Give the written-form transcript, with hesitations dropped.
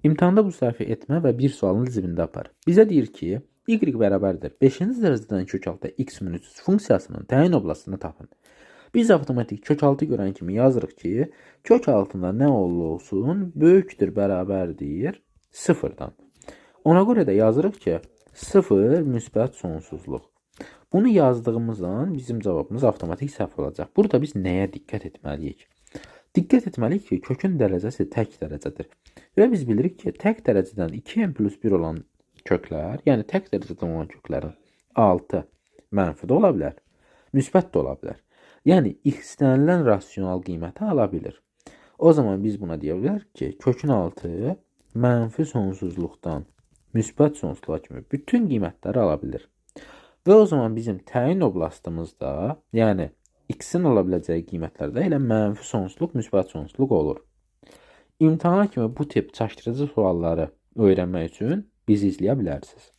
İmtahanda bu sərfi etmə və bir sualın dizimində apar. Bizə deyir ki, y bərabərdir 5-ci dərəcədən kökaltı x minus 3 funksiyasının təyin oblastını tapın. Biz avtomatik kökaltı görən kimi yazırıq ki, kök altında nə olsun, böyükdür, bərabərdir 0-dan. Ona görə də yazırıq ki, 0 müsbət sonsuzluq. Bunu yazdığımızdan bizim cavabımız avtomatik səhv olacaq. Burada biz nəyə diqqət etməliyik? Diqqət etməliyik ki, kökün dərəcəsi tək dərəcədir. Və biz bilirik ki, tək dərəcədən 2n plus 1 olan köklər, yəni tək dərəcədən olan köklərin 6 mənfi də ola bilər, müsbət də ola bilər. Yəni, istənilən rasional qiyməti ala bilir. O zaman biz buna deyə bilərik ki, kökün altı mənfi sonsuzluqdan müsbət sonsuzluğa kimi bütün qiymətləri ala bilir. Və o zaman bizim təyin oblastımızda, yəni x-in ola biləcəyi qiymətlərdə elə mənfi sonsuzluq, müsbət sonsuzluq olur. İmtahana kimi bu tip çaşdırıcı sualları öyrənmək üçün bizi izləyə bilərsiniz.